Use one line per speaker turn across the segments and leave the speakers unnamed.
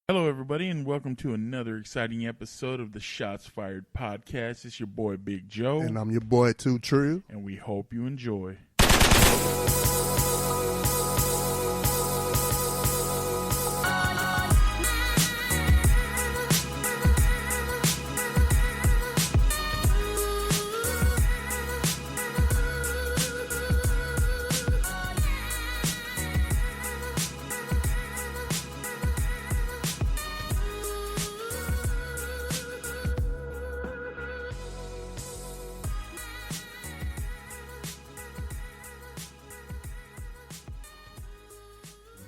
Hello, everybody, and welcome to another exciting episode of the Shots Fired podcast. It's your boy, Big Joe.
And I'm your boy, Too True.
And we hope you enjoy.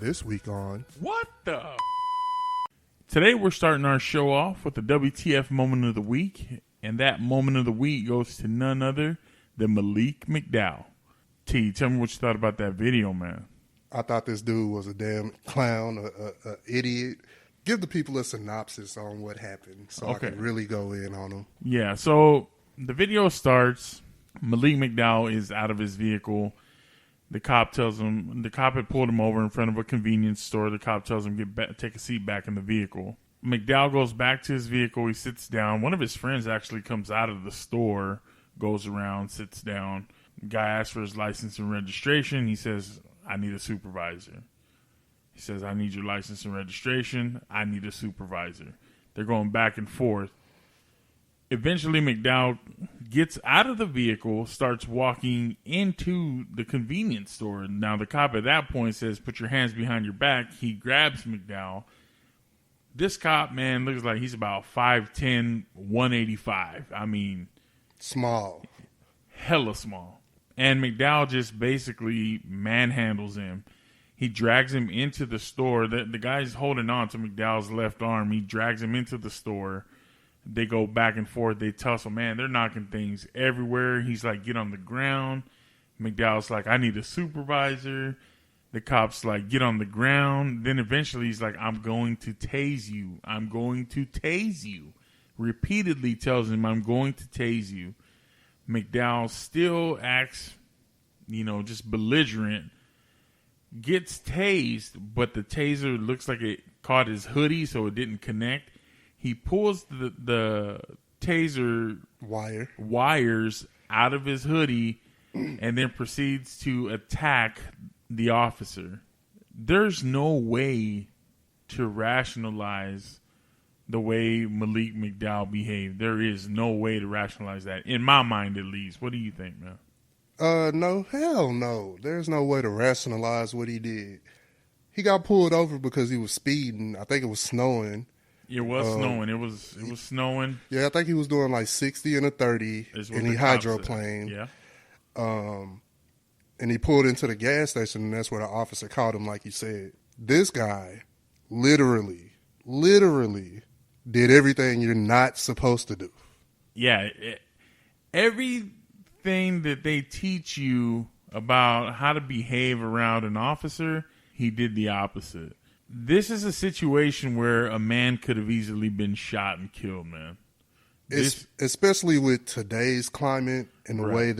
This week on
What the? Today we're starting our show off with the WTF moment of the week, and that moment of the week goes to none other than Malik McDowell. T, tell me what you thought about that video, man.
I thought this dude was a damn clown, a idiot. Give the people a synopsis on what happened so I can really go in on him.
Yeah, so the video starts. Malik McDowell is out of his vehicle. The cop tells him, the cop had pulled him over in front of a convenience store. The cop tells him, take a seat back in the vehicle. McDowell goes back to his vehicle. He sits down. One of his friends actually comes out of the store, goes around, sits down. The guy asks for his license and registration. He says, I need a supervisor. He says, I need your license and registration. I need a supervisor. They're going back and forth. Eventually, McDowell gets out of the vehicle, starts walking into the convenience store. Now, the cop at that point says, put your hands behind your back. He grabs McDowell. This cop, man, looks like he's about 5'10", 185. I mean...
small.
Hella small. And McDowell just basically manhandles him. He drags him into the store. The guy's holding on to McDowell's left arm. He drags him into the store. They go back and forth. They tussle. Man, they're knocking things everywhere. He's like, get on the ground. McDowell's like, I need a supervisor. The cop's like, get on the ground. Then eventually he's like, I'm going to tase you. I'm going to tase you. Repeatedly tells him, I'm going to tase you. McDowell still acts, just belligerent. Gets tased, but the taser looks like it caught his hoodie, so it didn't connect. He pulls the taser wires out of his hoodie and then proceeds to attack the officer. There's no way to rationalize the way Malik McDowell behaved. There is no way to rationalize that, in my mind at least. What do you think, man?
No, hell no. There's no way to rationalize what he did. He got pulled over because he was speeding. I think it was snowing.
It was snowing. It was snowing.
Yeah, I think he was doing like 60 and a 30, and he hydroplaned.
Yeah.
And he pulled into the gas station, and that's where the officer caught him, like you said. This guy literally did everything you're not supposed to do.
Yeah. Everything that they teach you about how to behave around an officer, he did the opposite. This is a situation where a man could have easily been shot and killed, man.
Especially with today's climate and the way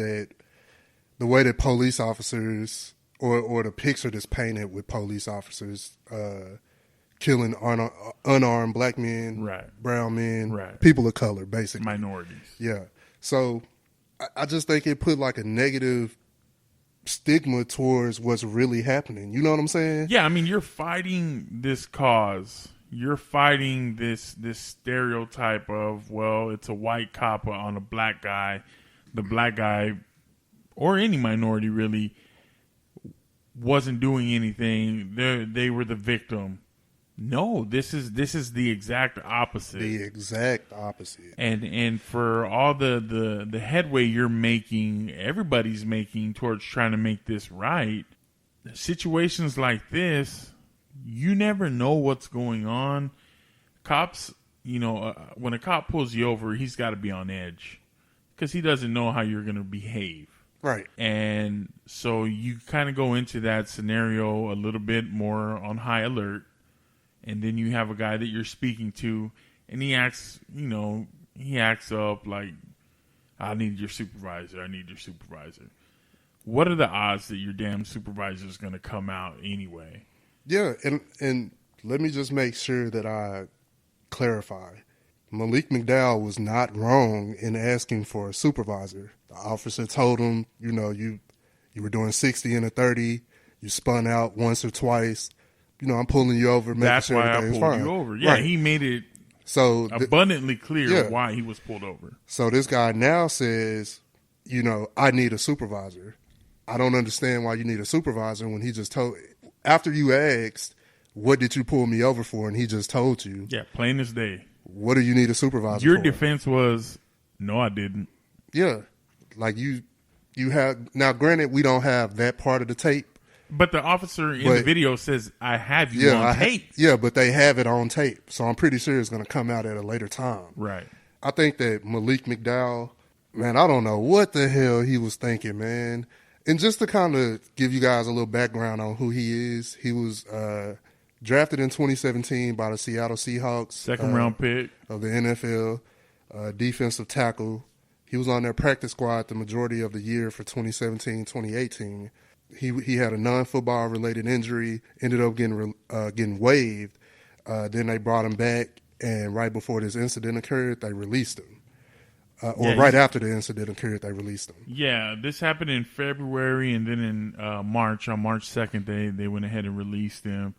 that police officers or the picture that's painted with police officers killing unarmed black men, brown men, people of color, basically.
Minorities.
Yeah. So I just think it put like a negative stigma towards what's really happening. You know what I'm saying?
Yeah, I mean, you're fighting this cause. You're fighting this stereotype of, well, it's a white cop on a black guy. The black guy, or any minority really, wasn't doing anything. They were the victim. No, this is the exact opposite.
The exact opposite.
And for all the headway you're making, everybody's making towards trying to make this right, situations like this, you never know what's going on. Cops, when a cop pulls you over, he's got to be on edge because he doesn't know how you're going to behave.
Right.
And so you kind of go into that scenario a little bit more on high alert. And then you have a guy that you're speaking to, and he acts up like, I need your supervisor. What are the odds that your damn supervisor is going to come out anyway?
Yeah, and let me just make sure that I clarify. Malik McDowell was not wrong in asking for a supervisor. The officer told him, you were doing 60 and a 30. You spun out once or twice. I'm pulling you over.
That's
sure
why I pulled
fine.
you over. Yeah, right. He made it abundantly clear why he was pulled over.
So this guy now says, I need a supervisor. I don't understand why you need a supervisor when he just told, after you asked, what did you pull me over for? And he just told you.
Yeah, plain as day.
What do you need a supervisor
Your
for?
Your defense was, no, I didn't.
Yeah. Like you have, now granted, we don't have that part of the tape.
But the officer in the video says, I have you on tape.
But they have it on tape. So I'm pretty sure it's going to come out at a later time.
Right.
I think that Malik McDowell, man, I don't know what the hell he was thinking, man. And just to kind of give you guys a little background on who he is, he was drafted in 2017 by the Seattle Seahawks.
Second round pick.
Of the NFL, defensive tackle. He was on their practice squad the majority of the year for 2017-2018. He had a non-football related injury, ended up getting waived. Then they brought him back, and right before this incident occurred, they released him. Right after the incident occurred, they released him.
Yeah, this happened in February, and then in March, on March 2nd, they went ahead and released him.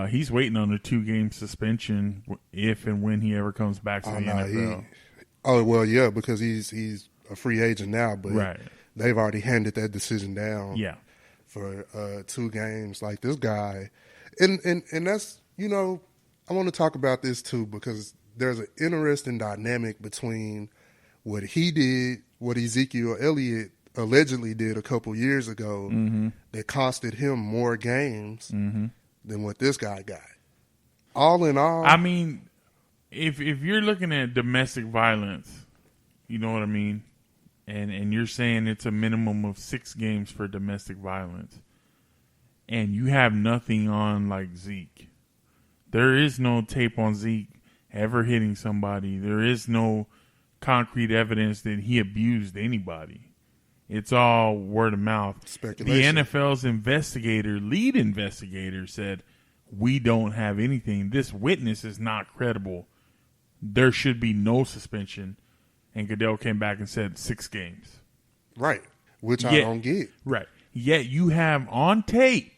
He's waiting on a 2-game suspension if and when he ever comes back to the NFL.
Because he's a free agent now, but they've already handed that decision down.
Yeah.
For 2 games, like this guy, and that's I want to talk about this too because there's an interesting dynamic between what he did, what Ezekiel Elliott allegedly did a couple years ago, that costed him more games than what this guy got. All in all,
I mean, if you're looking at domestic violence, you know what I mean. And you're saying it's a minimum of 6 games for domestic violence. And you have nothing on like Zeke. There is no tape on Zeke ever hitting somebody. There is no concrete evidence that he abused anybody. It's all word of mouth.
Speculation.
The NFL's lead investigator said, we don't have anything. This witness is not credible. There should be no suspension. And Goodell came back and said 6 games.
Right. Which I don't get.
Right. Yet you have on tape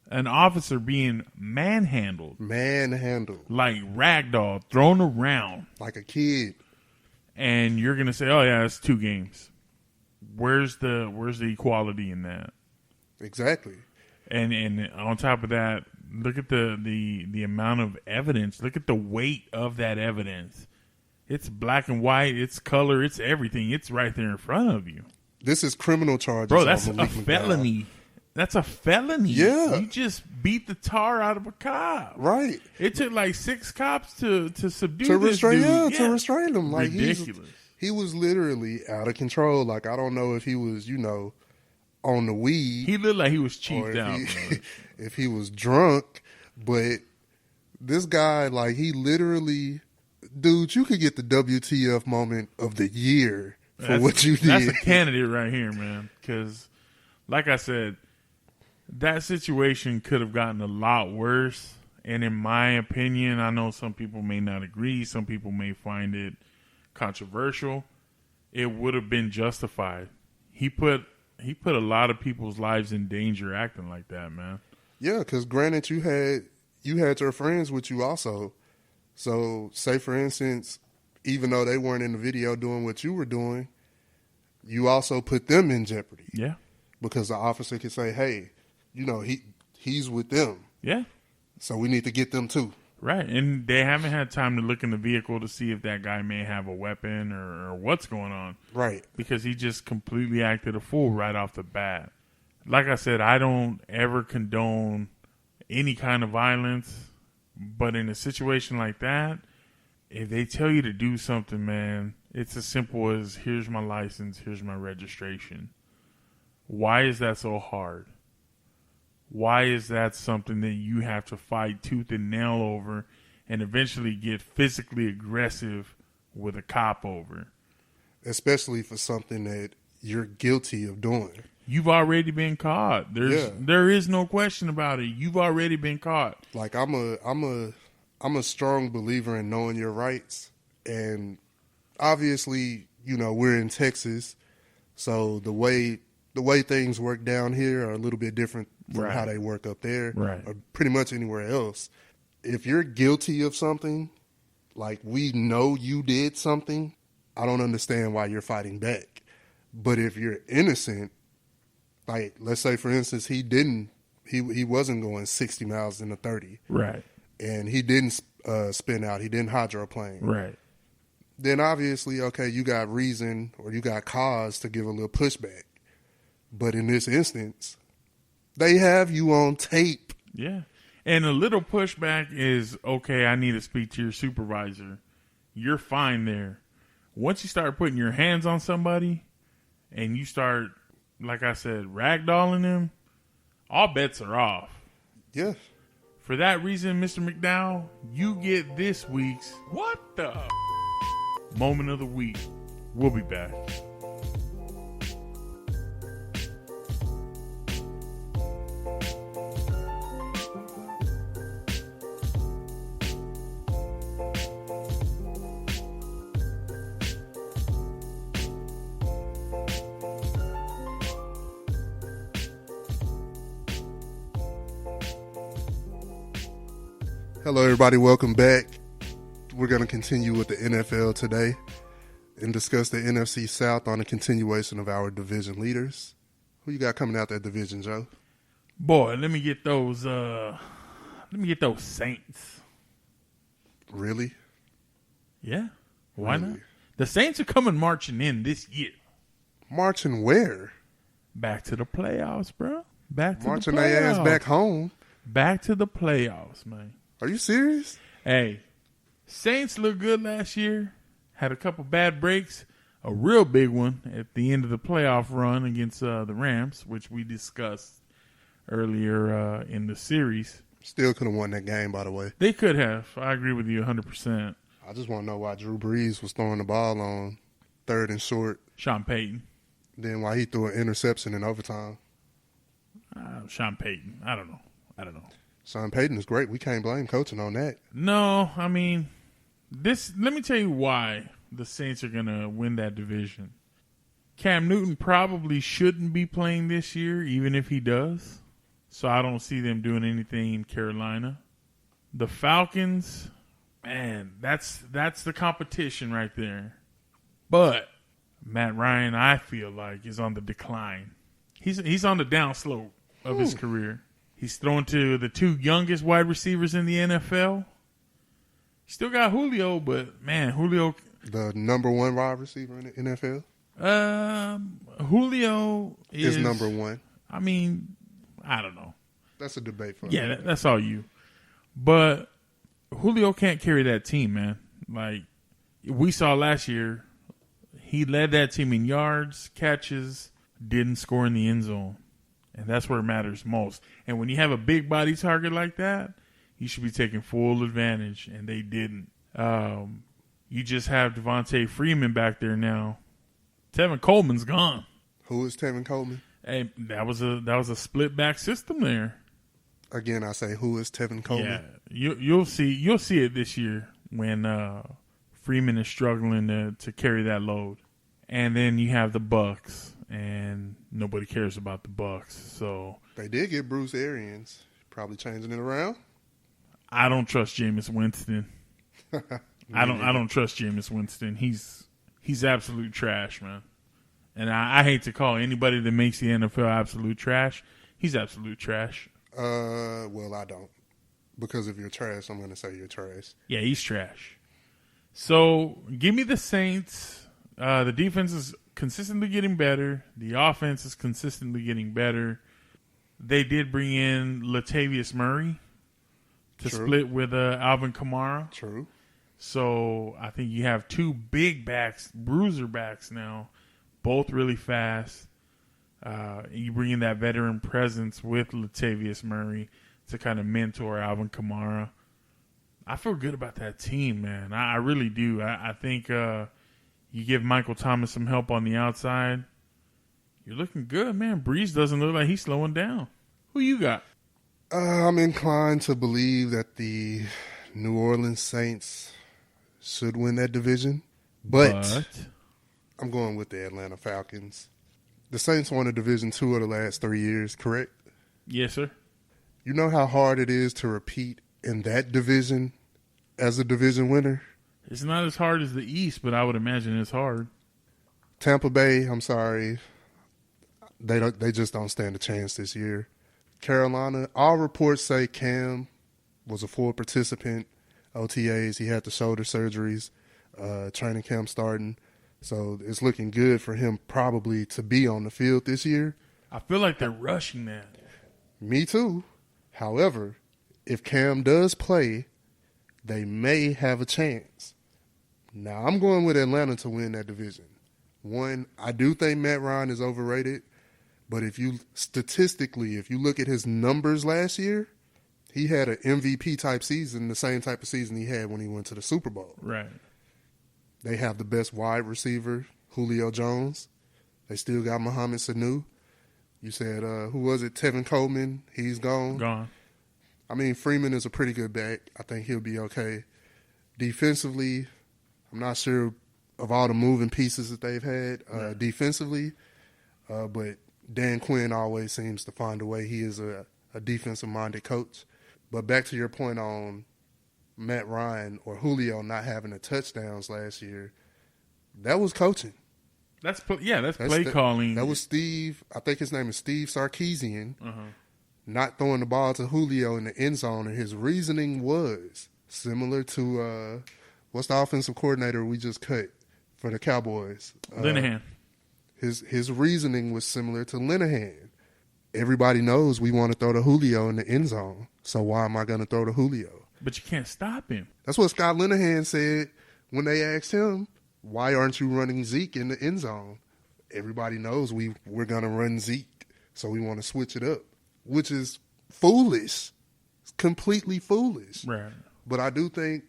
an officer being manhandled. Like ragdoll, thrown around.
Like a kid.
And you're going to say, oh, yeah, it's 2 games. Where's the equality in that?
Exactly.
And on top of that, look at the amount of evidence. Look at the weight of that evidence. It's black and white. It's color. It's everything. It's right there in front of you.
This is criminal charges.
Bro, that's a felony. That's a felony.
Yeah.
You just beat the tar out of a cop.
Right.
It took like 6 cops to subdue
to
this
restrain,
dude.
to restrain him. Like
ridiculous.
He was literally out of control. Like, I don't know if he was, on the weed.
He looked like he was cheaped out.
If he was drunk. But this guy, like, he literally... Dude, you could get the WTF moment of the year for what you did.
That's a candidate right here, man. Because, like I said, that situation could have gotten a lot worse. And in my opinion, I know some people may not agree. Some people may find it controversial. It would have been justified. He put a lot of people's lives in danger acting like that, man.
Yeah, because granted, you had your friends with you also. So, say for instance, even though they weren't in the video doing what you were doing, you also put them in jeopardy.
Yeah.
Because the officer could say, hey, he's with them.
Yeah.
So we need to get them too.
Right. And they haven't had time to look in the vehicle to see if that guy may have a weapon or what's going on.
Right.
Because he just completely acted a fool right off the bat. Like I said, I don't ever condone any kind of violence. But in a situation like that, if they tell you to do something, man, it's as simple as here's my license, here's my registration. Why is that so hard? Why is that something that you have to fight tooth and nail over and eventually get physically aggressive with a cop over?
Especially for something that you're guilty of doing.
you've already been caught. There is no question about it. You've already been caught.
Like I'm a strong believer in knowing your rights, and obviously, we're in Texas, so the way things work down here are a little bit different from how they work up there, or pretty much anywhere else. If you're guilty of something, like we know you did something, I don't understand why you're fighting back. But if you're innocent, like let's say for instance he wasn't going 60 miles in a 30,
right,
and he didn't spin out, he didn't hydroplane,
right.
Then obviously, okay, you got reason or you got cause to give a little pushback. But in this instance, they have you on tape.
Yeah. And a little pushback is, okay, I need to speak to your supervisor. You're fine there. Once you start putting your hands on somebody and you start, like I said, ragdolling them, all bets are off.
Yeah.
For that reason, Mr. McDowell, you get this week's What the Moment of the Week. We'll be back.
Hello, everybody. Welcome back. We're going to continue with the NFL today and discuss the NFC South on a continuation of our division leaders. Who you got coming out that division, Joe?
Boy, let me get those Saints.
Really?
Yeah. Why
Really?
not? The Saints are coming marching in this year.
Marching where?
Back to the playoffs, bro.
Marching their ass back home.
Back to the playoffs, man.
Are you serious?
Hey, Saints looked good last year. Had a couple bad breaks. A real big one at the end of the playoff run against the Rams, which we discussed earlier in the series.
Still could have won that game, by the way.
They could have. I agree with you 100%.
I just want to know why Drew Brees was throwing the ball on 3rd and short.
Sean Payton.
Then why he threw an interception in overtime.
Sean Payton. I don't know.
Sean Payton is great. We can't blame coaching on that.
No, I mean, let me tell you why the Saints are going to win that division. Cam Newton probably shouldn't be playing this year, even if he does. So I don't see them doing anything in Carolina. The Falcons, man, that's the competition right there. But Matt Ryan, I feel like, is on the decline. He's on the downslope of his career. He's thrown to the 2 youngest wide receivers in the NFL. Still got Julio, but man, Julio,
the number 1 wide receiver in the NFL.
Julio is
number 1.
I mean, I don't know.
That's a debate for
that's all you. But Julio can't carry that team, man. Like we saw last year, he led that team in yards, catches, didn't score in the end zone. And that's where it matters most. And when you have a big body target like that, you should be taking full advantage, and they didn't. You just have Devontae Freeman back there now. Tevin Coleman's gone.
Who is Tevin Coleman?
Hey, that was a split back system there.
Again, I say, who is Tevin Coleman?
Yeah, you'll see it this year when Freeman is struggling to carry that load. And then you have the Bucks, and nobody cares about the Bucks. So
they did get Bruce Arians, probably changing it around.
I don't trust Jameis Winston. I don't trust Jameis Winston. He's absolute trash, man. And I hate to call anybody that makes the NFL absolute trash. He's absolute trash.
Well, I don't. Because if you're trash, I'm going to say you're trash.
Yeah, he's trash. So give me the Saints. The defense is consistently getting better. The offense is consistently getting better. They did bring in Latavius Murray to split with Alvin Kamara.
True.
So I think you have 2 big backs, bruiser backs now, both really fast. You bring in that veteran presence with Latavius Murray to kind of mentor Alvin Kamara. I feel good about that team, man. I really do. I think you give Michael Thomas some help on the outside. You're looking good, man. Breeze doesn't look like he's slowing down. Who you got?
I'm inclined to believe that the New Orleans Saints should win that division, but I'm going with the Atlanta Falcons. The Saints won a Division II of the last 3 years, correct?
Yes, sir.
You know how hard it is to repeat in that division as a division winner?
It's not as hard as the East, but I would imagine it's hard.
Tampa Bay, I'm sorry. They just don't stand a chance this year. Carolina, all reports say Cam was a full participant, OTAs. He had the shoulder surgeries, training camp starting. So it's looking good for him probably to be on the field this year.
I feel like they're rushing that.
Me too. However, if Cam does play, they may have a chance. Now, I'm going with Atlanta to win that division. One, I do think Matt Ryan is overrated, but if you look at his numbers last year, he had an MVP type season, the same type of season he had when he went to the Super Bowl.
Right.
They have the best wide receiver, Julio Jones. They still got Mohamed Sanu. You said, who was it? Tevin Coleman. He's gone.
Gone.
I mean, Freeman is a pretty good back. I think he'll be okay. Defensively, I'm not sure of all the moving pieces that they've had defensively, but Dan Quinn always seems to find a way. He is a defensive-minded coach. But back to your point on Matt Ryan or Julio not having the touchdowns last year, that was coaching.
That's play calling.
That was Steve. I think his name is Steve Sarkisian. Not throwing the ball to Julio in the end zone, and his reasoning was similar to what's the offensive coordinator we just cut for the Cowboys?
Linehan.
His reasoning was similar to Linehan. Everybody knows we want to throw to Julio in the end zone, so why am I going to throw to Julio?
But you can't stop him.
That's what Scott Linehan said when they asked him, why aren't you running Zeke in the end zone? Everybody knows we're going to run Zeke, so we want to switch it up, which is foolish. It's completely foolish.
Right.
But I do think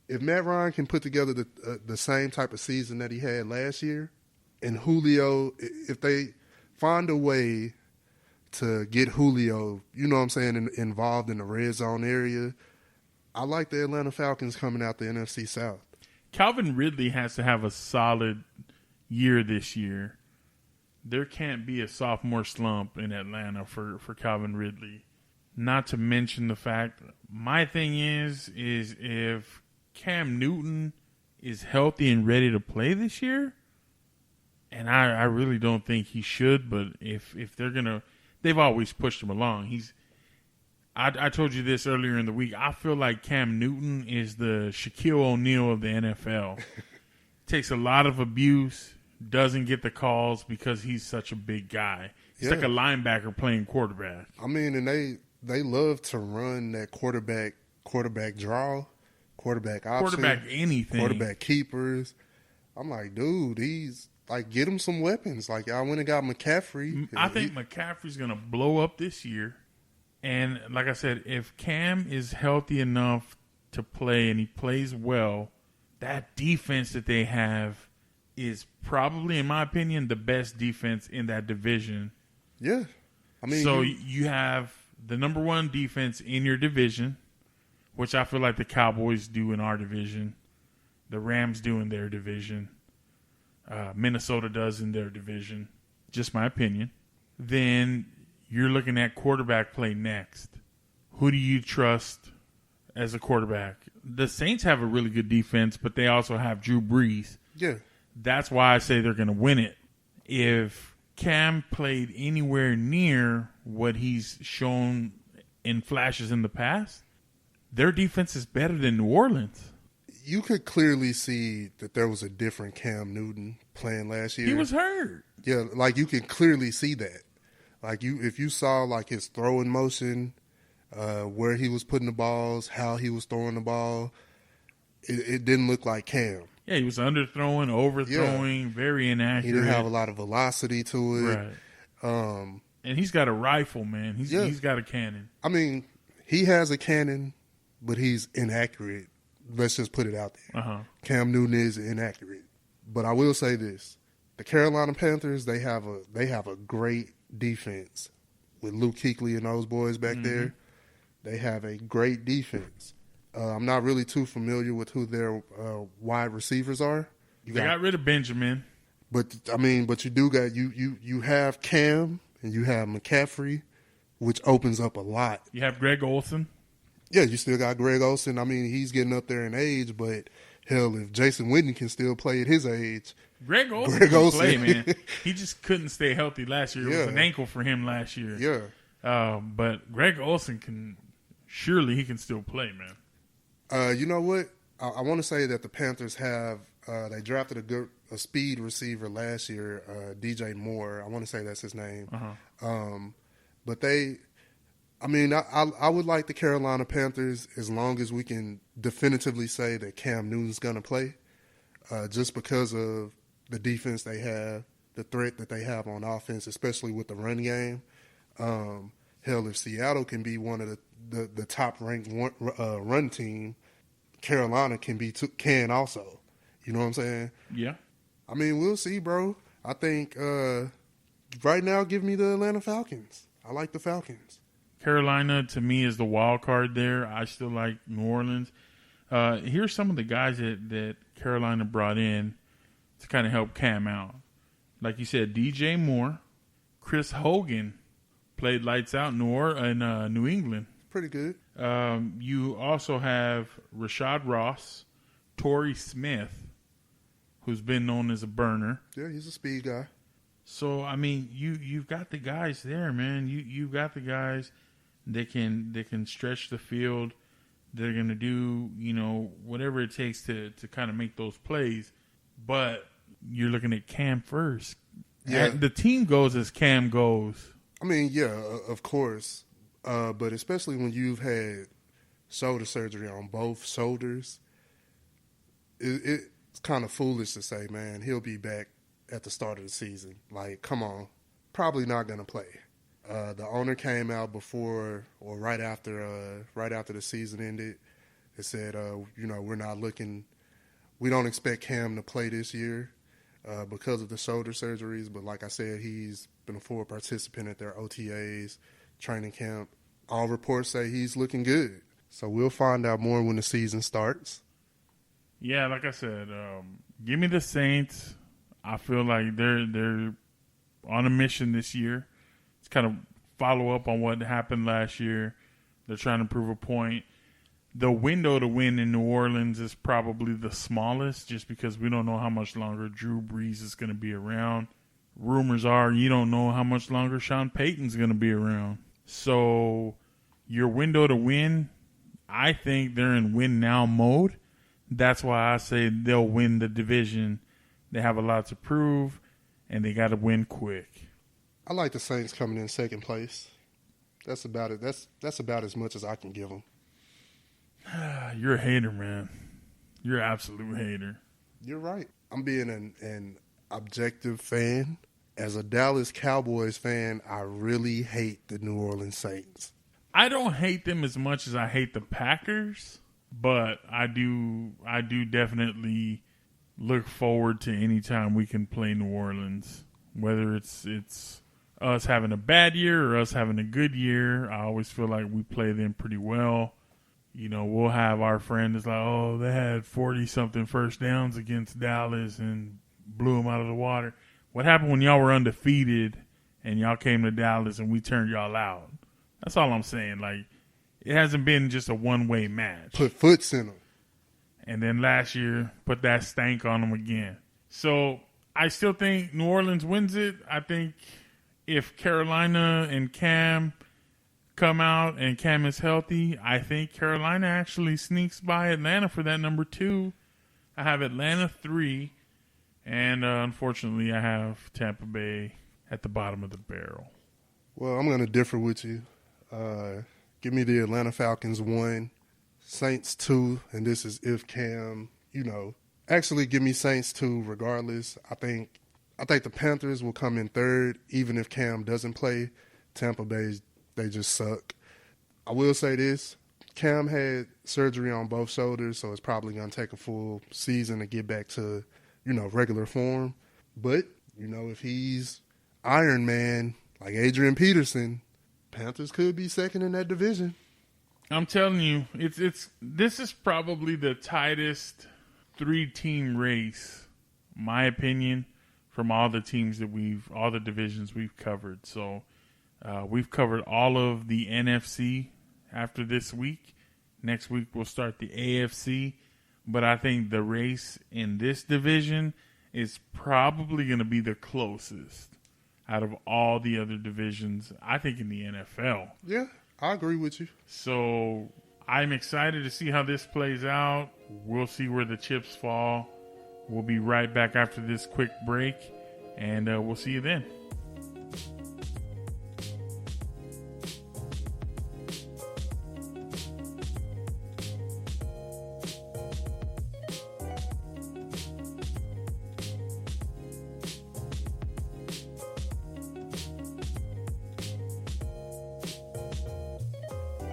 if Matt Ryan can put together the same type of season that he had last year, and Julio, if they find a way to get Julio, you know what I'm saying, involved in the red zone area, I like the Atlanta Falcons coming out the NFC South.
Calvin Ridley has to have a solid year this year. There can't be a sophomore slump in Atlanta for Calvin Ridley. Not to mention the fact, my thing is if Cam Newton is healthy and ready to play this year, and I really don't think he should, but if they're going to, they've always pushed him along. I told you this earlier in the week. I feel like Cam Newton is the Shaquille O'Neal of the NFL. Takes a lot of abuse, doesn't get the calls because he's such a big guy. He's like a linebacker playing quarterback.
I mean, and they love to run that quarterback draw, quarterback option,
quarterback anything,
quarterback keepers. I'm like, dude, get him some weapons. Like, I went and got McCaffrey.
I think McCaffrey's going to blow up this year. And like I said, if Cam is healthy enough to play and he plays well, that defense that they have is probably, in my opinion, the best defense in that division.
Yeah. I mean,
so you have the number one defense in your division, which I feel like the Cowboys do in our division. The Rams do in their division. Minnesota does in their division. Just my opinion. Then you're looking at quarterback play next. Who do you trust as a quarterback? The Saints have a really good defense, but they also have Drew Brees.
Yeah.
That's why I say they're going to win it. If Cam played anywhere near what he's shown in flashes in the past, their defense is better than New Orleans.
You could clearly see that there was a different Cam Newton playing last year.
He was hurt.
Yeah, like you can clearly see that. Like if you saw like his throwing motion, where he was putting the balls, how he was throwing the ball, it didn't look like Cam.
Yeah, he was underthrowing, overthrowing, very inaccurate.
He didn't have a lot of velocity to it.
Right. And he's got a rifle, man. He's got a cannon.
I mean, he has a cannon, but he's inaccurate. Let's just put it out there. Cam Newton is inaccurate. But I will say this. the Carolina Panthers, they have a great defense with Luke Kuechly and those boys back there. They have a great defense. I'm not really too familiar with who their wide receivers are.
They got rid of Benjamin.
But you do got you have Cam and you have McCaffrey, which opens up a lot.
You have Greg Olsen.
Yeah, you still got Greg Olsen. I mean, he's getting up there in age, but hell, if Jason Witten can still play at his age,
Greg Olsen can play, man. He just couldn't stay healthy last year. It was an ankle for him last year.
Yeah.
But Greg Olsen surely he can still play, man.
You know what? I want to say that the Panthers have they drafted a speed receiver last year, DJ Moore. I want to say that's his name. But I would like the Carolina Panthers as long as we can definitively say that Cam Newton's going to play, just because of the defense they have, the threat that they have on offense, especially with the run game. Hell, if Seattle can be one of the top-ranked run team, Carolina can also. You know what I'm saying?
Yeah.
I mean, we'll see, bro. I think right now, give me the Atlanta Falcons. I like the Falcons.
Carolina, to me, is the wild card there. I still like New Orleans. Here's some of the guys that Carolina brought in to kind of help Cam out. Like you said, DJ Moore, Chris Hogan played lights out in New England.
Pretty good.
You also have Rashad Ross, Torrey Smith, who's been known as a burner.
Yeah, he's a speed guy.
So, I mean, you've got the guys there, man. You've got the guys that can stretch the field. They're going to do, whatever it takes to kind of make those plays. But you're looking at Cam first.
Yeah.
The team goes as Cam goes.
I mean, yeah, of course. But especially when you've had shoulder surgery on both shoulders, it's kind of foolish to say, man, he'll be back at the start of the season. Like, come on. Probably not going to play. The owner came out before or right after the season ended and said, we don't expect Cam to play this year because of the shoulder surgeries. But like I said, he's been a full participant at their OTAs, training camp. All reports say he's looking good. So we'll find out more when the season starts.
Yeah, like I said, give me the Saints. I feel like they're on a mission this year. It's kind of follow up on what happened last year. They're trying to prove a point. The window to win in New Orleans is probably the smallest just because we don't know how much longer Drew Brees is going to be around. Rumors are you don't know how much longer Sean Payton's going to be around. So your window to win, I think they're in win now mode. That's why I say they'll win the division. They have a lot to prove, and they got to win quick.
I like the Saints coming in second place. That's about it. That's about as much as I can give them.
You're a hater, man. You're an absolute hater.
You're right. I'm being an objective fan. As a Dallas Cowboys fan, I really hate the New Orleans Saints.
I don't hate them as much as I hate the Packers, but I do definitely look forward to any time we can play New Orleans. Whether it's us having a bad year or us having a good year, I always feel like we play them pretty well. We'll have our friend that's like, oh, they had 40-something first downs against Dallas and blew them out of the water. What happened when y'all were undefeated and y'all came to Dallas and we turned y'all out? That's all I'm saying. Like, it hasn't been just a one-way match.
Put foots in them.
And then last year, put that stank on them again. So I still think New Orleans wins it. I think if Carolina and Cam come out and Cam is healthy, I think Carolina actually sneaks by Atlanta for that number 2. I have Atlanta 3, and unfortunately I have Tampa Bay at the bottom of the barrel.
Well, I'm going to differ with you. Give me the Atlanta Falcons 1, Saints 2, and this is if Cam, actually give me Saints 2 regardless. I think the Panthers will come in 3rd, even if Cam doesn't play. Tampa Bay, they just suck. I will say this. Cam had surgery on both shoulders, so it's probably going to take a full season to get back to, regular form. But if he's Iron Man like Adrian Peterson, Panthers could be second in that division.
I'm telling you, this is probably the tightest 3-team race, my opinion, from all the teams that all the divisions we've covered. So we've covered all of the NFC after this week. Next week we'll start the AFC, but I think the race in this division is probably going to be the closest out of all the other divisions, I think, in the NFL.
Yeah. I agree with you.
So I'm excited to see how this plays out. We'll see where the chips fall. We'll be right back after this quick break, and we'll see you then.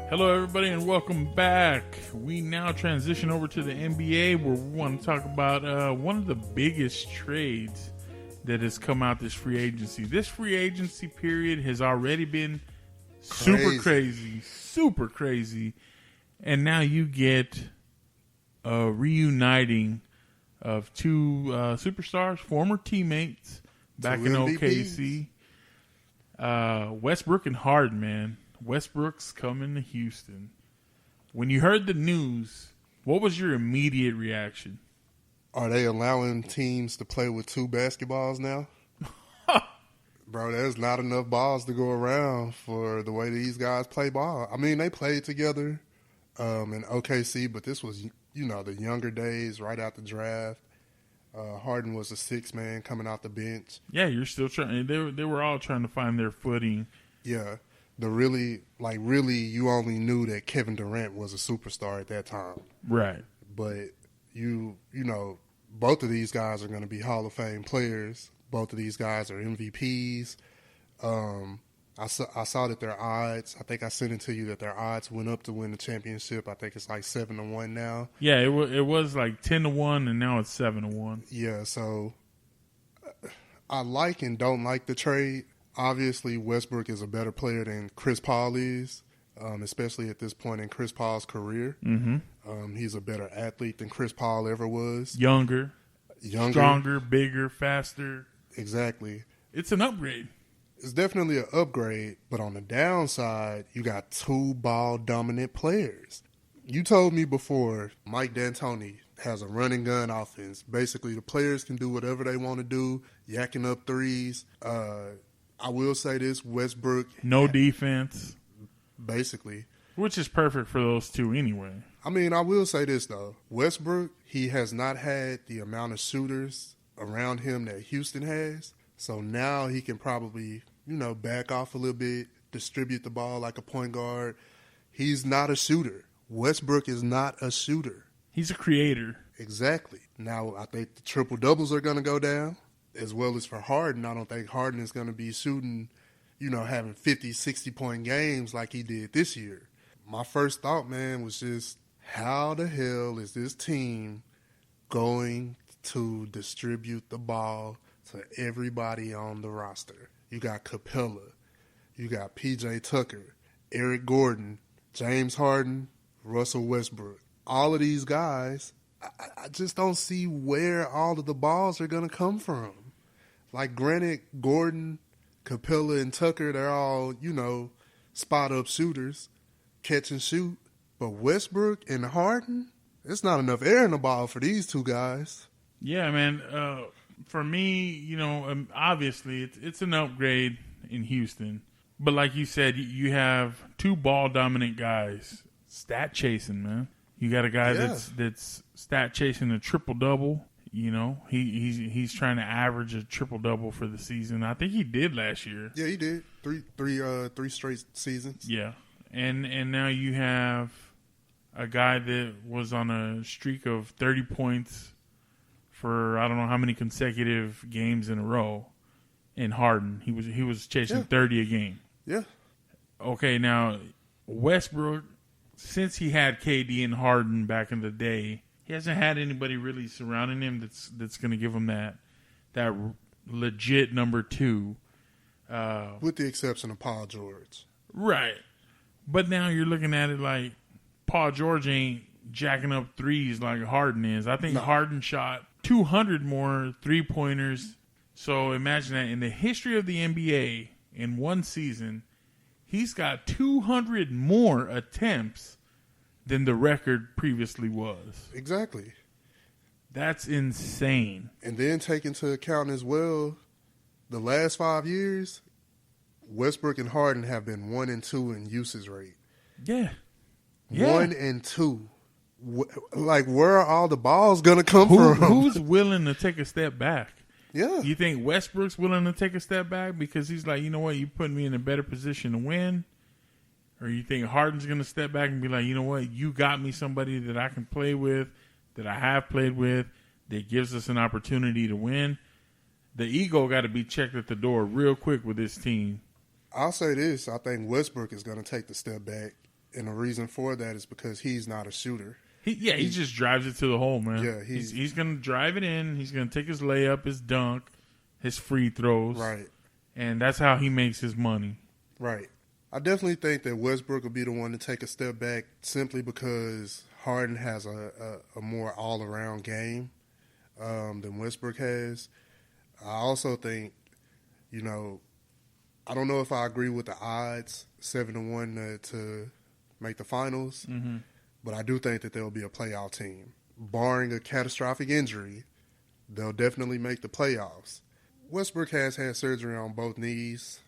Hello, everybody, and welcome back. We now transition over to the NBA, where we want to talk about one of the biggest trades that has come out this free agency. This free agency period has already been super crazy. And now you get a reuniting of two superstars, former teammates back in OKC. Westbrook and Harden, man. Westbrook's coming to Houston. When you heard the news, what was your immediate reaction?
Are they allowing teams to play with two basketballs now? Bro, there's not enough balls to go around for the way these guys play ball. I mean, they played together in OKC, but this was, the younger days right out the draft. Harden was a 6-man coming out the bench.
Yeah, you're still trying. They were all trying to find their footing.
Yeah. Really, you only knew that Kevin Durant was a superstar at that time.
Right.
But, both of these guys are going to be Hall of Fame players. Both of these guys are MVPs. I saw that their odds, I think I sent it to you, that their odds went up to win the championship. I think it's like 7-1 now.
Yeah, it was like 10-1, and now it's 7-1.
Yeah, so I like and don't like the trade. Obviously, Westbrook is a better player than Chris Paul is, especially at this point in Chris Paul's career.
Mm-hmm.
He's a better athlete than Chris Paul ever was.
Younger, stronger, bigger, faster.
Exactly.
It's an upgrade.
It's definitely an upgrade, but on the downside, you got two ball-dominant players. You told me before Mike D'Antoni has a run and gun offense. Basically, the players can do whatever they want to do, yakking up threes. I will say this, Westbrook.
No defense.
Basically.
Which is perfect for those two anyway. I
mean, I will say this, though. Westbrook, he has not had the amount of shooters around him that Houston has. So now he can probably, back off a little bit, distribute the ball like a point guard. He's not a shooter. Westbrook is not a shooter.
He's a creator.
Exactly. Now, I think the triple-doubles are going to go down. As well as for Harden, I don't think Harden is going to be shooting, having 50, 60-point games like he did this year. My first thought, man, was just, how the hell is this team going to distribute the ball to everybody on the roster? You got Capella, you got P.J. Tucker, Eric Gordon, James Harden, Russell Westbrook. All of these guys, I just don't see where all of the balls are going to come from. Like, granted, Gordon, Capella, and Tucker, they're all, spot-up shooters, catch and shoot. But Westbrook and Harden, there's not enough air in the ball for these two guys.
Yeah, man. For me, obviously, it's an upgrade in Houston. But like you said, you have two ball-dominant guys stat chasing, man. You got a guy that's stat chasing a triple-double. He's trying to average a triple-double for the season. I think he did last year.
Yeah, he did. Three straight seasons.
Yeah. And now you have a guy that was on a streak of 30 points for I don't know how many consecutive games in a row in Harden. He was chasing 30 a game.
Yeah.
Okay, now Westbrook, since he had KD and Harden back in the day, he hasn't had anybody really surrounding him that's going to give him that legit number 2.
With the exception of Paul George.
Right. But now you're looking at it like Paul George ain't jacking up threes like Harden is. I think Harden shot 200 more three-pointers. So imagine that in the history of the NBA, in one season, he's got 200 more attempts than the record previously was.
Exactly.
That's insane.
And then take into account as well, the last 5 years, Westbrook and Harden have been 1 and 2 in usage rate.
Yeah.
1 and 2. Like, where are all the balls going to come from?
Who's willing to take a step back?
Yeah.
You think Westbrook's willing to take a step back because he's like, you know what, you put me in a better position to win? Or you think Harden's going to step back and be like, you know what, you got me somebody that I can play with, that I have played with, that gives us an opportunity to win? The ego got to be checked at the door real quick with this team.
I'll say this. I think Westbrook is going to take the step back. And the reason for that is because he's not a shooter.
He just drives it to the hole, man.
Yeah,
he's going to drive it in. He's going to take his layup, his dunk, his free throws.
Right.
And that's how he makes his money.
Right. I definitely think that Westbrook will be the one to take a step back simply because Harden has a more all-around game than Westbrook has. I also think, I don't know if I agree with the odds, 7-1 to make the finals, but I do think that they'll be a playoff team. Barring a catastrophic injury, they'll definitely make the playoffs. Westbrook has had surgery on both knees,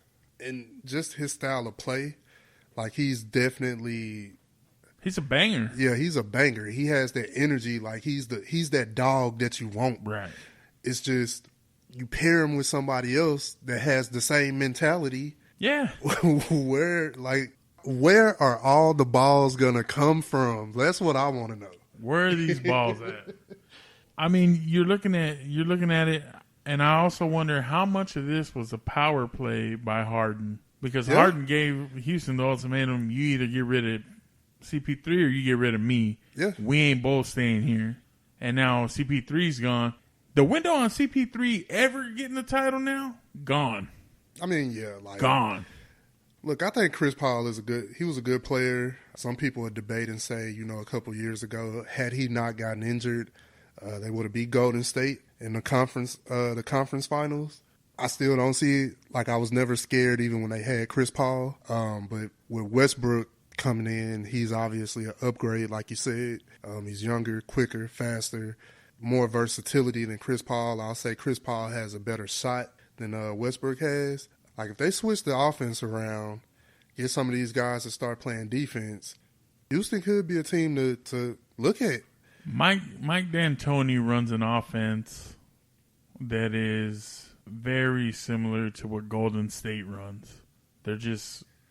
and just his style of play, like he's definitely...
He's a banger.
Yeah, he's a banger. He has that energy, like he's that dog that you want.
Right.
It's just... You pair him with somebody else that has the same mentality.
Yeah.
Where are all the balls gonna come from? That's what I want to know.
Where are these balls at? I mean, you're looking at it, and I also wonder how much of this was a power play by Harden, because Harden gave Houston the ultimatum: you either get rid of CP3 or you get rid of me.
Yeah.
We ain't both staying here. And now CP3's gone. The window on CP3 ever getting the title now? Gone.
I mean,
gone.
Look, I think Chris Paul was a good player. Some people would debate and say, a couple years ago, had he not gotten injured, they would have beat Golden State in the conference finals. I still don't see it. Like, I was never scared even when they had Chris Paul. But with Westbrook coming in, he's obviously an upgrade, like you said. He's younger, quicker, faster, more versatility than Chris Paul. I'll say Chris Paul has a better shot than Westbrook has. Like, if they switch the offense around, get some of these guys to start playing defense, Houston could be a team to look at.
Mike D'Antoni runs an offense that is very similar to what Golden State runs.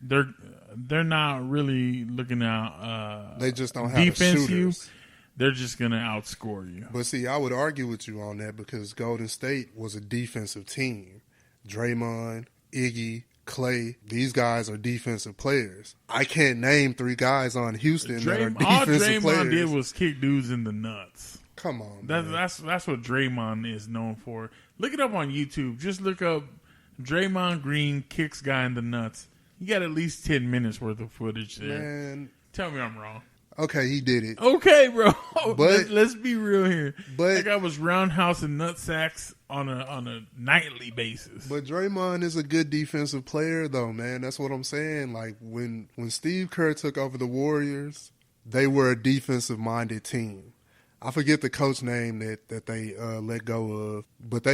They're not really looking out.
They just don't have defense shooters.
They're just going to outscore you.
But see, I would argue with you on that because Golden State was a defensive team. Draymond, Iggy, Clay, these guys are defensive players. I can't name 3 guys on Houston that are defensive players. All
Draymond did was kick dudes in the nuts.
Come on,
man. That's what Draymond is known for. Look it up on YouTube. Just look up Draymond Green kicks guy in the nuts. You got at least 10 minutes worth of footage there.
Man.
Tell me I'm wrong.
Okay, he did it.
Okay, bro.
But
let's be real here.
But
that guy was roundhousing nutsacks on a nightly basis.
But Draymond is a good defensive player, though, man. That's what I'm saying. Like when Steve Kerr took over the Warriors, they were a defensive-minded team. I forget the coach name that they let go of, but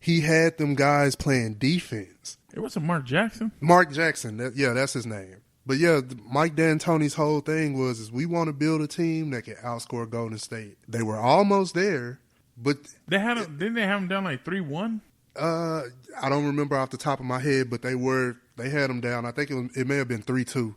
he had them guys playing defense.
It wasn't Mark Jackson.
Mark Jackson. That's his name. But yeah, Mike D'Antoni's whole thing was we want to build a team that can outscore Golden State. They were almost there, but
didn't they have them down like 3-1?
I don't remember off the top of my head, but they had them down. I think it may have been 3-2.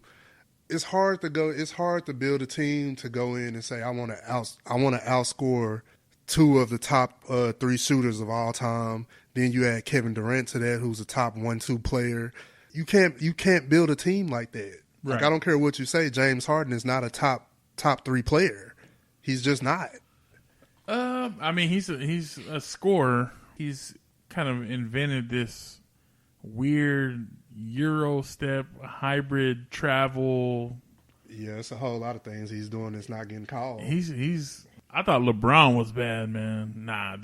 It's hard to build a team to go in and say I want to outscore 2 of the top 3 shooters of all time. Then you add Kevin Durant to that, who's a top 1-2 player. You can't build a team like that.
Right.
Like, I don't care what you say. James Harden is not a top 3 player. He's just not.
I mean, he's a scorer. He's kind of invented this weird Euro step hybrid travel.
Yeah, it's a whole lot of things he's doing that's not getting called.
I thought LeBron was bad, man. Nah,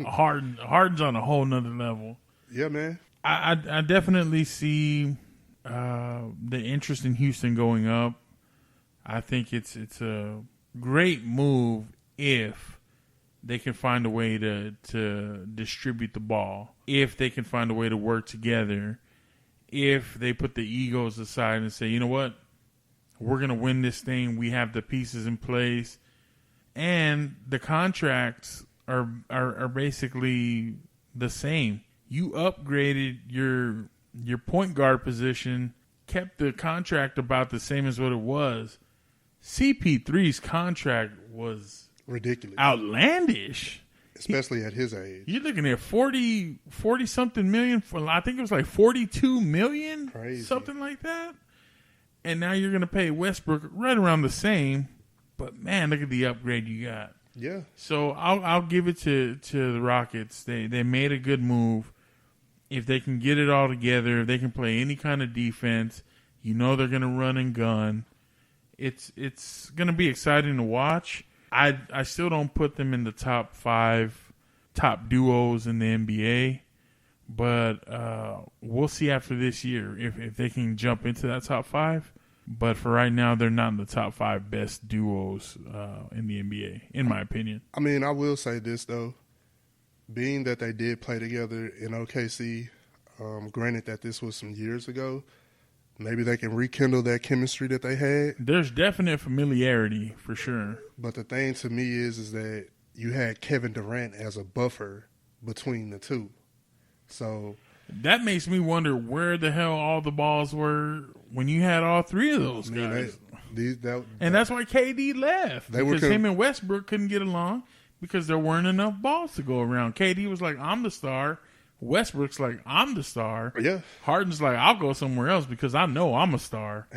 Harden's on a whole nother level.
Yeah, man.
I definitely see the interest in Houston going up. I think it's a great move if they can find a way to distribute the ball, if they can find a way to work together, if they put the egos aside and say, you know what, we're going to win this thing. We have the pieces in place. And the contracts are basically the same. You upgraded your point guard position, kept the contract about the same as what it was. CP3's contract was
ridiculous,
outlandish,
especially at his age.
You're looking at 40 something million for, I think it was like 42 million,
crazy,
something like that. And now you're going to pay Westbrook right around the same. But man, look at the upgrade you got.
Yeah.
So I'll give it to the Rockets. They made a good move. If they can get it all together, if they can play any kind of defense, you know they're going to run and gun. It's going to be exciting to watch. I still don't put them in the top 5 top duos in the NBA, but we'll see after this year if they can jump into that top 5. But for right now, they're not in the top 5 best duos in the NBA, in my opinion.
I mean, I will say this, though. Being that they did play together in OKC, granted that this was some years ago, maybe they can rekindle that chemistry that they had.
There's definite familiarity, for sure.
But the thing to me is that you had Kevin Durant as a buffer between the two. So
that makes me wonder where the hell all the balls were when you had all 3 of those guys. And that's why KD left. Because him and Westbrook couldn't get along because there weren't enough balls to go around. KD was like, I'm the star. Westbrook's like, I'm the star.
Yeah.
Harden's like, I'll go somewhere else because I know I'm a star.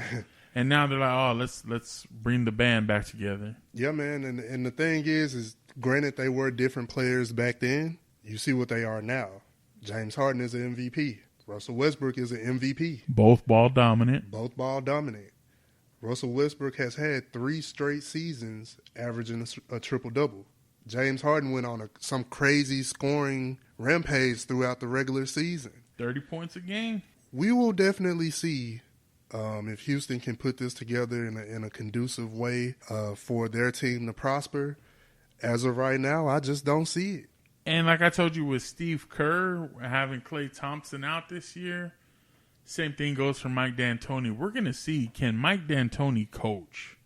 And now they're like, oh, let's bring the band back together.
Yeah, man. And the thing is granted they were different players back then. You see what they are now. James Harden is an MVP. Russell Westbrook is an MVP.
Both ball dominant.
Russell Westbrook has had 3 straight seasons averaging a triple-double. James Harden went on some crazy scoring rampage throughout the regular season.
30 points a game.
We will definitely see if Houston can put this together in a conducive way for their team to prosper. As of right now, I just don't see it.
And like I told you with Steve Kerr having Klay Thompson out this year, same thing goes for Mike D'Antoni. We're going to see, can Mike D'Antoni coach?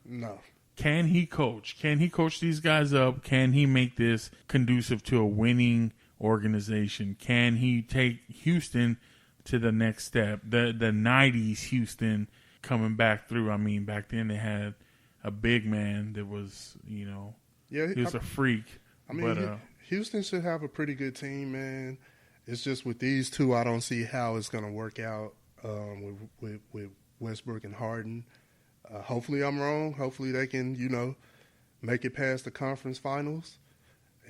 No.
Can he coach? Can he coach these guys up? Can he make this conducive to a winning organization? Can he take Houston to the next step? The 90s Houston coming back through. I mean, back then they had a big man that was, he was a freak.
I mean, Houston should have a pretty good team, man. It's just with these two, I don't see how it's going to work out with Westbrook and Harden. Hopefully I'm wrong. Hopefully they can, make it past the conference finals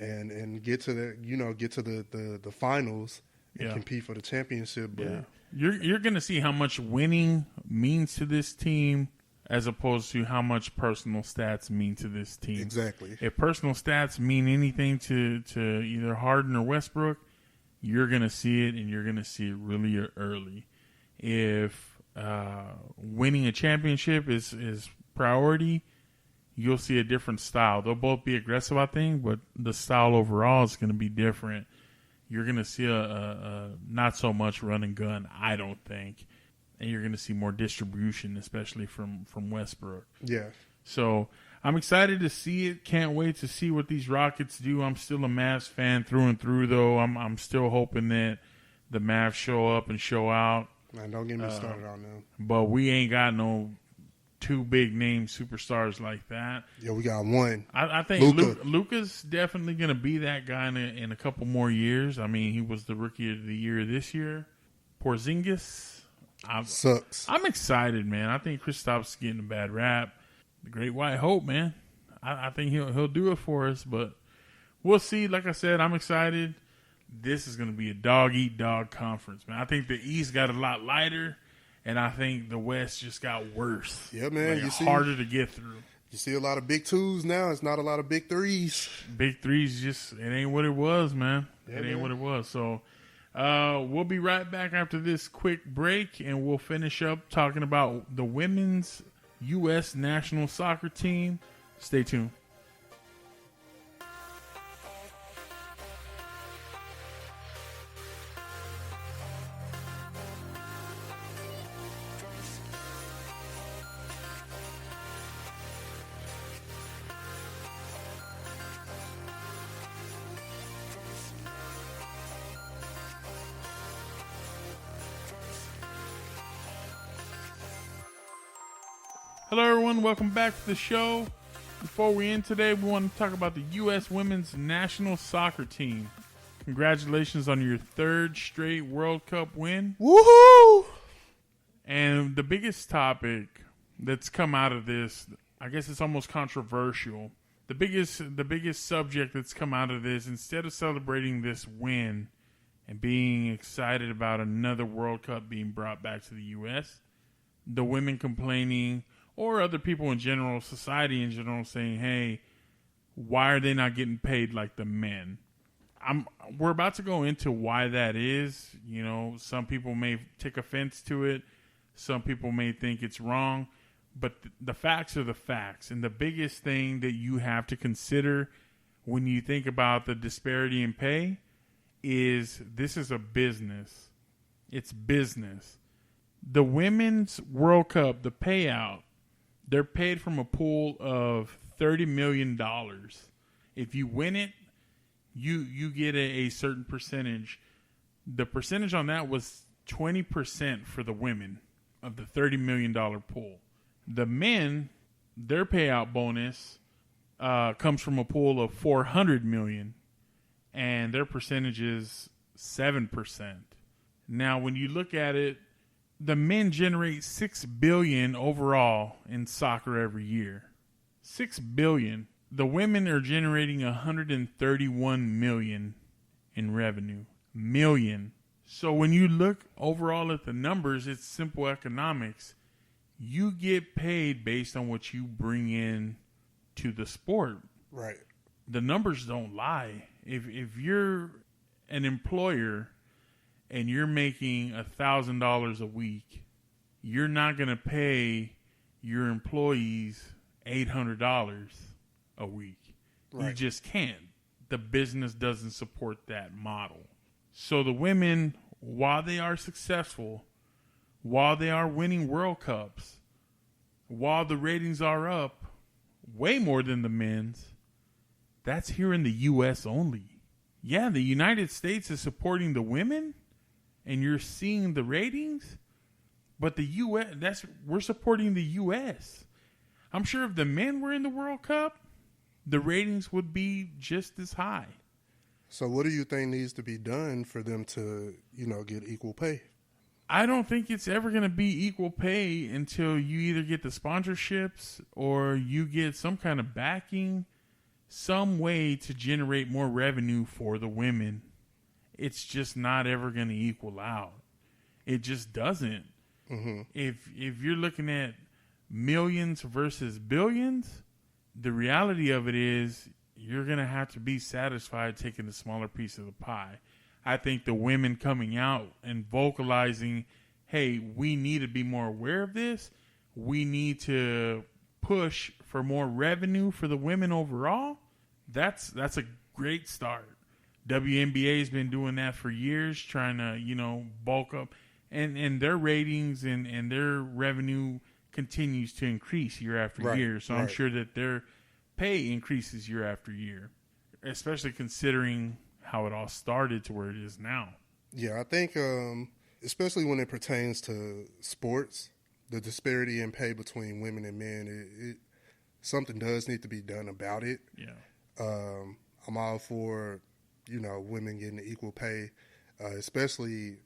and get to the finals and compete for the championship. But
you're going to see how much winning means to this team as opposed to how much personal stats mean to this team.
Exactly.
If personal stats mean anything to either Harden or Westbrook, you're going to see it, and you're going to see it really early. If winning a championship is priority, you'll see a different style. They'll both be aggressive, I think, but the style overall is going to be different. You're going to see a not so much run and gun, I don't think. And you're going to see more distribution, especially from Westbrook.
Yeah.
So I'm excited to see it. Can't wait to see what these Rockets do. I'm still a Mavs fan through and through, though. I'm still hoping that the Mavs show up and show out.
Man, don't get me started on them.
But we ain't got no 2 big name superstars like that.
Yeah, we got one.
I think Luka's definitely going to be that guy in a couple more years. I mean, he was the Rookie of the Year this year. Porzingis
sucks.
I'm excited, man. I think Kristaps getting a bad rap. The Great White Hope, man. I think he'll do it for us, but we'll see. Like I said, I'm excited. this is going to be a dog-eat-dog conference, man. I think the East got a lot lighter, and I think the West just got worse.
Yeah, man.
Like,
you see,
harder to get through.
You see a lot of big twos now. It's not a lot of big threes.
Big threes, just it ain't what it was, man.
Yeah,
it ain't
man.
what it was. So we'll be right back after this quick break, and we'll finish up talking about the women's U.S. national soccer team. Stay tuned. Hello, everyone. Welcome back to the show. Before we end today, we want to talk about the U.S. women's national soccer team. Congratulations on your third straight World Cup win.
Woohoo!
And the biggest topic that's come out of this, I guess it's almost controversial. The biggest subject that's come out of this, instead of celebrating this win and being excited about another World Cup being brought back to the U.S., the women complaining, or other people in general, society in general, saying, hey, why are they not getting paid like the men? We're about to go into why that is. You know, some people may take offense to it. Some people may think it's wrong. But the facts are the facts. And the biggest thing that you have to consider when you think about the disparity in pay is this is a business. It's business. The Women's World Cup, the payout, they're paid from a pool of $30 million. If you win it, you get a certain percentage. The percentage on that was 20% for the women of the $30 million pool. The men, their payout bonus comes from a pool of $400 million, and their percentage is 7%. Now, when you look at it, the men generate $6 billion overall in soccer every year. $6 billion. The women are generating $131 million in revenue. Million. So when you look overall at the numbers, it's simple economics. You get paid based on what you bring in to the sport.
Right.
The numbers don't lie. If you're an employer and you're making $1,000 a week, you're not going to pay your employees $800 a week. Right. You just can't. The business doesn't support that model. So the women, while they are successful, while they are winning World Cups, while the ratings are up way more than the men's, that's here in the U.S. only. Yeah, the United States is supporting the women, and you're seeing the ratings, but the U.S., we're supporting the U.S. I'm sure if the men were in the World Cup, the ratings would be just as high.
So what do you think needs to be done for them to, get equal pay?
I don't think it's ever going to be equal pay until you either get the sponsorships or you get some kind of backing, some way to generate more revenue for the women. It's just not ever going to equal out. It just doesn't. Mm-hmm. If you're looking at millions versus billions, the reality of it is you're going to have to be satisfied taking the smaller piece of the pie. I think the women coming out and vocalizing, hey, we need to be more aware of this. We need to push for more revenue for the women overall. That's a great start. WNBA has been doing that for years, trying to, bulk up. And their ratings and their revenue continues to increase year after year. So I'm sure that their pay increases year after year, especially considering how it all started to where it is now.
Yeah, I think especially when it pertains to sports, the disparity in pay between women and men, something does need to be done about it.
Yeah.
I'm all for, women getting equal pay, especially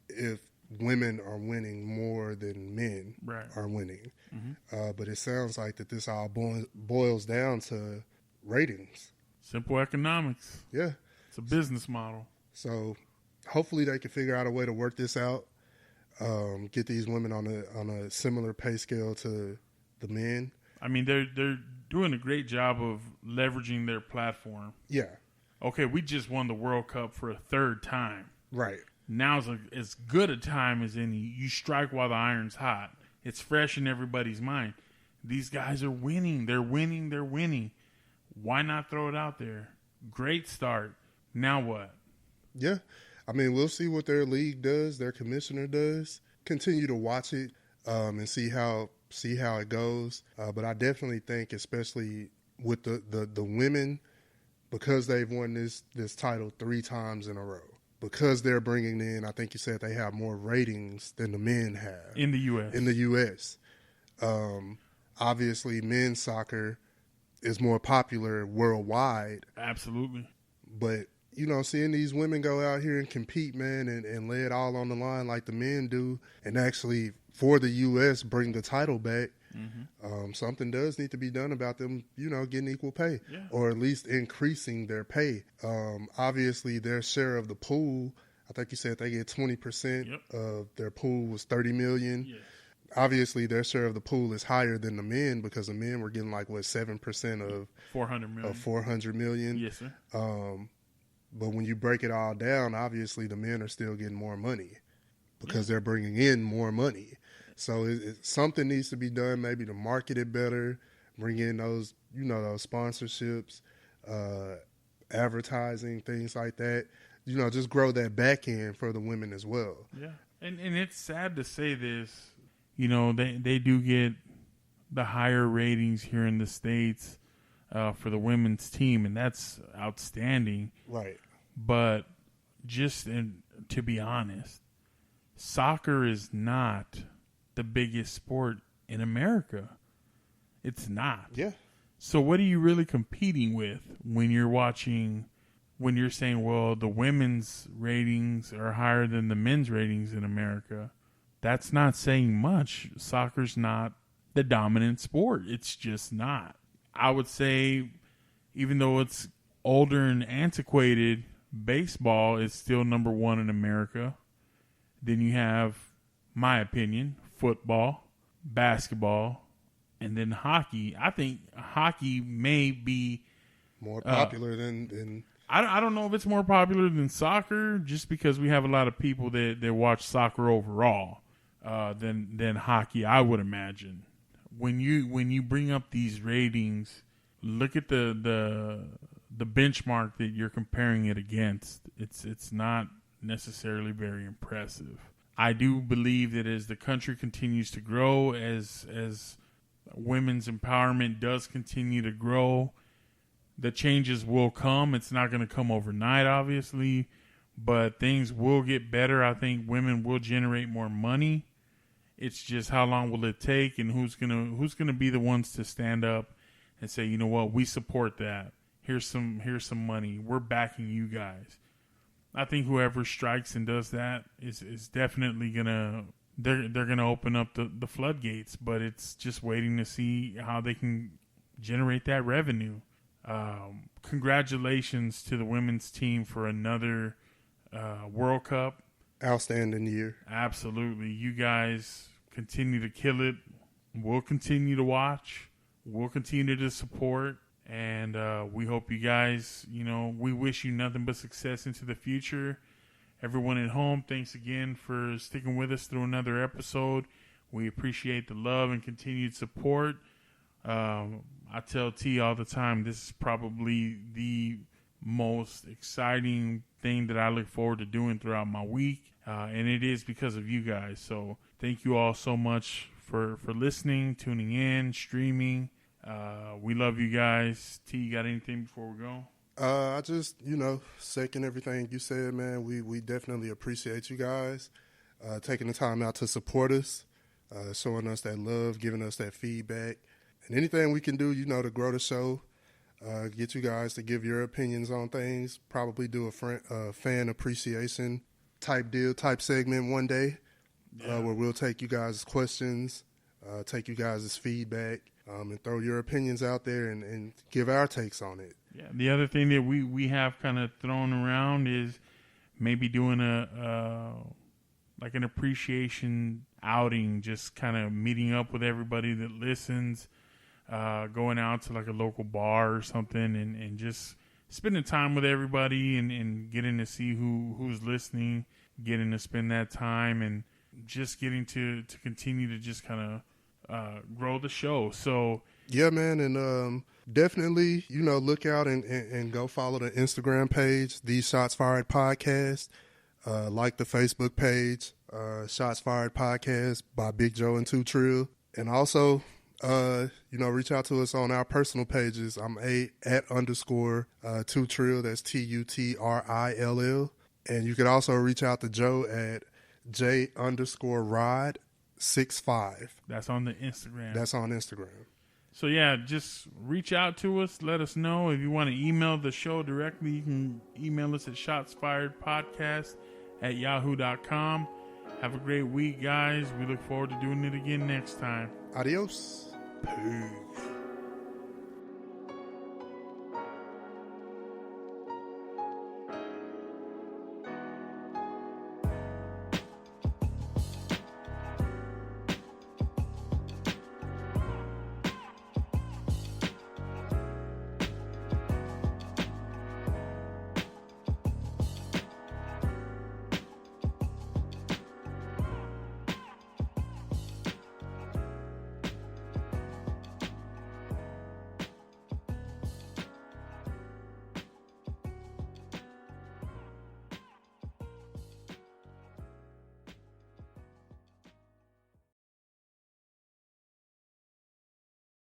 if women are winning more than men are winning. Mm-hmm. But it sounds like that this all boils down to ratings.
Simple economics.
Yeah.
It's a business model.
So hopefully they can figure out a way to work this out. Get these women on a similar pay scale to the men.
I mean, they're doing a great job of leveraging their platform.
Yeah.
Okay, we just won the World Cup for a third time.
Right.
Now's as good a time as any. You strike while the iron's hot. It's fresh in everybody's mind. These guys are winning. They're winning. They're winning. Why not throw it out there? Great start. Now what?
Yeah. I mean, we'll see what their league does, their commissioner does. Continue to watch it and see how it goes. But I definitely think, especially with the women, because they've won this title 3 times in a row, because they're bringing in, I think you said they have more ratings than the men have.
In the U.S.
In the U.S. Obviously, men's soccer is more popular worldwide.
Absolutely.
But, seeing these women go out here and compete, man, and lay it all on the line like the men do, and actually, for the U.S., bring the title back, something does need to be done about them, getting equal pay, or at least increasing their pay. Obviously, their share of the pool, I think you said they get 20% of their pool was $30 million.
Yes.
Obviously, their share of the pool is higher than the men because the men were getting 7% of $400 million.
Yes, sir.
But when you break it all down, obviously the men are still getting more money because they're bringing in more money. So something needs to be done, maybe to market it better, bring in those, those sponsorships, advertising, things like that. Just grow that back end for the women as well.
Yeah, and it's sad to say this. They do get the higher ratings here in the States for the women's team, and that's outstanding.
Right.
But to be honest, soccer is not the biggest sport in America. It's not.
Yeah.
So what are you really competing with when you're watching, when you're saying, well, the women's ratings are higher than the men's ratings in America? That's not saying much. Soccer's not the dominant sport. It's just not. I would say, even though it's older and antiquated, baseball is still number 1 in America. Then you have, my opinion, football, basketball, and then hockey. I think hockey may be
more popular than
I don't know if it's more popular than soccer, just because we have a lot of people that watch soccer overall than hockey, I would imagine. When you bring up these ratings, look at the benchmark that you're comparing it against. It's not necessarily very impressive. I do believe that as the country continues to grow, as women's empowerment does continue to grow, the changes will come. It's not going to come overnight, obviously, but things will get better. I think women will generate more money. It's just how long will it take, and who's gonna be the ones to stand up and say, you know what, we support that. Here's some money. We're backing you guys. I think whoever strikes and does that is definitely they're gonna open up the floodgates, but it's just waiting to see how they can generate that revenue. Congratulations to the women's team for another World Cup.
Outstanding year.
Absolutely. You guys continue to kill it. We'll continue to watch. We'll continue to support. And we hope you guys, we wish you nothing but success into the future. Everyone at home, thanks again for sticking with us through another episode. We appreciate the love and continued support. I tell T all the time, this is probably the most exciting thing that I look forward to doing throughout my week. And it is because of you guys. So thank you all so much for listening, tuning in, streaming. We love you guys. T, you got anything before we go?
I just, second everything you said, man. We definitely appreciate you guys taking the time out to support us, showing us that love, giving us that feedback. And anything we can do, to grow the show, get you guys to give your opinions on things, probably do a fan appreciation type segment one day, where we'll take you guys' questions, take you guys' feedback, and throw your opinions out there and give our takes on it.
Yeah. The other thing that we have kind of thrown around is maybe doing like an appreciation outing, just kind of meeting up with everybody that listens, going out to like a local bar or something, and just spending time with everybody and getting to see who's listening, getting to spend that time, and just getting to continue to just kind of grow the show. So
yeah, man, and definitely, look out and go follow the Instagram page, The Shots Fired Podcast. Like the Facebook page, Shots Fired Podcast by Big Joe and Two Trill. And also, reach out to us on our personal pages. I'm @_ Two Trill. That's TUTRILL. And you can also reach out to Joe at J_Rod65.
That's on the Instagram.
That's on Instagram.
So yeah, just reach out to us. Let us know. If you want to email the show directly, you can email us at shotsfiredpodcast@yahoo.com. Have a great week, guys. We look forward to doing it again next time.
Adios. Peace.